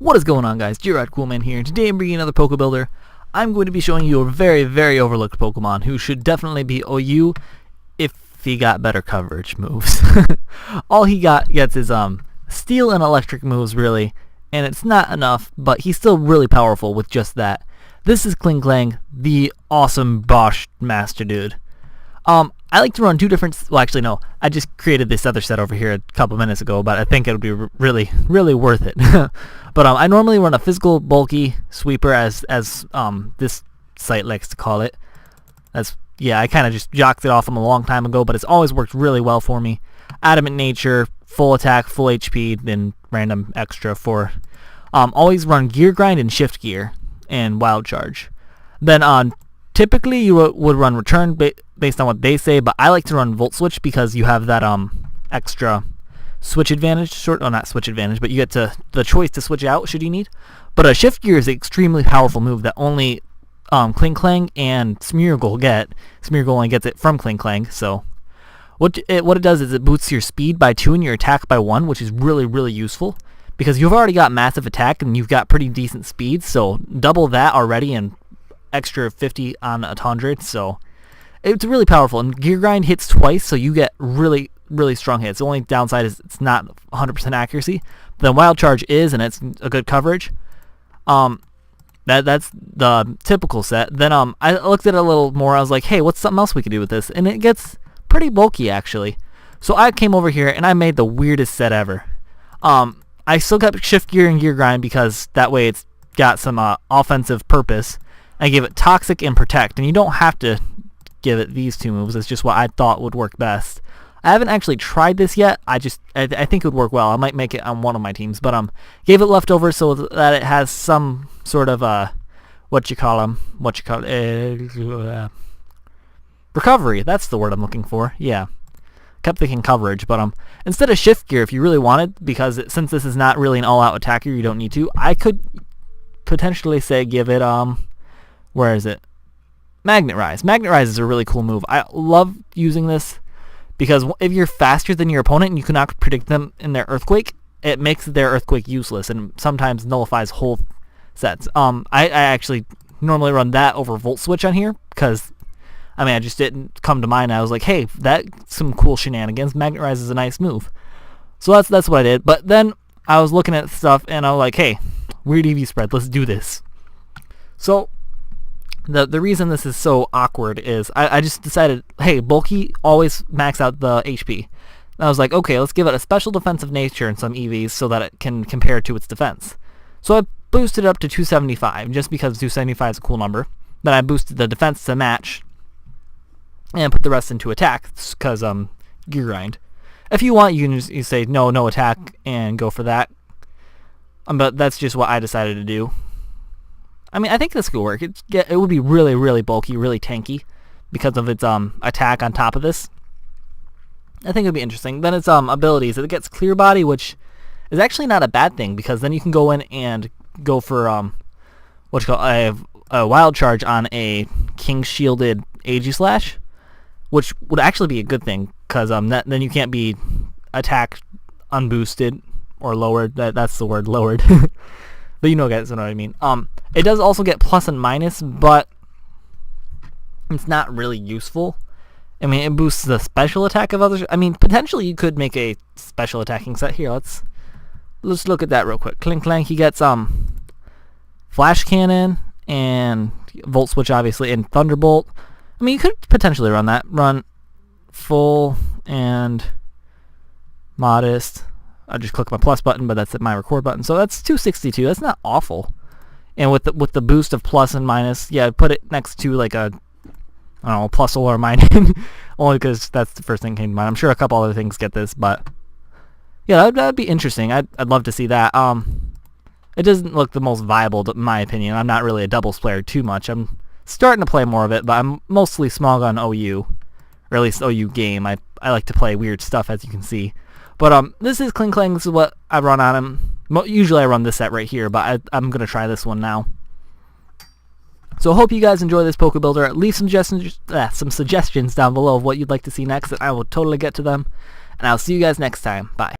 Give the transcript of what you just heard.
What is going on, guys? Coolman here, and today I'm bringing another PokeBuilder. I'm going to be showing you a very, very overlooked Pokemon who should definitely be OU if he got better coverage moves. All he gets is steel and electric moves, really, and it's not enough, but he's still really powerful with just that. This is Klinklang, the awesome Bosch Master Dude. I like to run two different, well actually no, I just created this other set over here a couple minutes ago, but I think it would be really, really worth it. But I normally run a physical bulky sweeper as this site likes to call it. I kind of just jocked it off him a long time ago, but it's always worked really well for me. Adamant nature, full attack, full HP, then random extra for, always run gear grind and shift gear and wild charge. Then typically you would run return based on what they say, but I like to run volt switch because you have that extra switch advantage, not switch advantage, but you get the choice to switch out should you need. But a shift gear is an extremely powerful move that only Klinklang and Smeargle get. Smeargle only gets it from Klinklang, so what it does is it boosts your speed by 2 and your attack by 1, which is really, really useful because you've already got massive attack and you've got pretty decent speed, so double that already and extra 50 on 100, so it's really powerful. And gear grind hits twice, so you get really, really strong hits. The only downside is it's not 100% accuracy. But then wild charge is, and it's a good coverage. That's the typical set. Then I looked at it a little more. I was like, hey, what's something else we could do with this? And it gets pretty bulky actually. So I came over here and I made the weirdest set ever. I still kept shift gear and gear grind because that way it's got some offensive purpose. I gave it Toxic and Protect, and you don't have to give it these two moves. It's just what I thought would work best. I haven't actually tried this yet. I think it would work well. I might make it on one of my teams, but gave it leftover so that it has some sort of recovery. That's the word I'm looking for. Yeah, kept thinking coverage, but instead of shift gear, if you really wanted, because since this is not really an all-out attacker, you don't need to. I could potentially say give it where is it? Magnet Rise. Magnet Rise is a really cool move. I love using this because if you're faster than your opponent and you cannot predict them in their Earthquake, it makes their Earthquake useless and sometimes nullifies whole sets. I actually normally run that over Volt Switch on here because, I just didn't come to mind. I was like, hey, that's some cool shenanigans. Magnet Rise is a nice move. So that's what I did. But then I was looking at stuff and I was like, hey, weird EV spread. Let's do this. So the reason this is so awkward is I just decided, hey, bulky, always max out the HP. And I was like, okay, let's give it a special defensive nature and some EVs so that it can compare to its defense. So I boosted it up to 275 just because 275 is a cool number. Then I boosted the defense to match and put the rest into attack because gear grind. If you want, you can say no attack and go for that. But that's just what I decided to do. I think this could work. It would be really, really bulky, really tanky because of its attack on top of this. I think it would be interesting. Then its abilities. It gets Clear Body, which is actually not a bad thing because then you can go in and go for a Wild Charge on a King Shielded Aegislash, which would actually be a good thing because then you can't be attacked unboosted or lowered. That's the word, lowered. But you guys know what I mean. It does also get plus and minus, but it's not really useful. It boosts the special attack of others. Potentially you could make a special attacking set here. Let's look at that real quick. Klinklang, he gets Flash Cannon and Volt Switch, obviously, and Thunderbolt. You could potentially run that. Run full and modest. I just click my plus button, but that's my record button. So that's 262. That's not awful. And with the boost of plus and minus, yeah, put it next to like a, I don't know, plus or minus, only because that's the first thing that came to mind. I'm sure a couple other things get this, but yeah, that'd be interesting. I'd love to see that. It doesn't look the most viable, in my opinion. I'm not really a doubles player too much. I'm starting to play more of it, but I'm mostly small gun OU, or at least OU game. I like to play weird stuff, as you can see. But this is Klinklang. This is what I run on him. Usually I run this set right here, but I'm going to try this one now. So I hope you guys enjoy this PokeBuilder. Leave some suggestions down below of what you'd like to see next, and I will totally get to them. And I'll see you guys next time. Bye.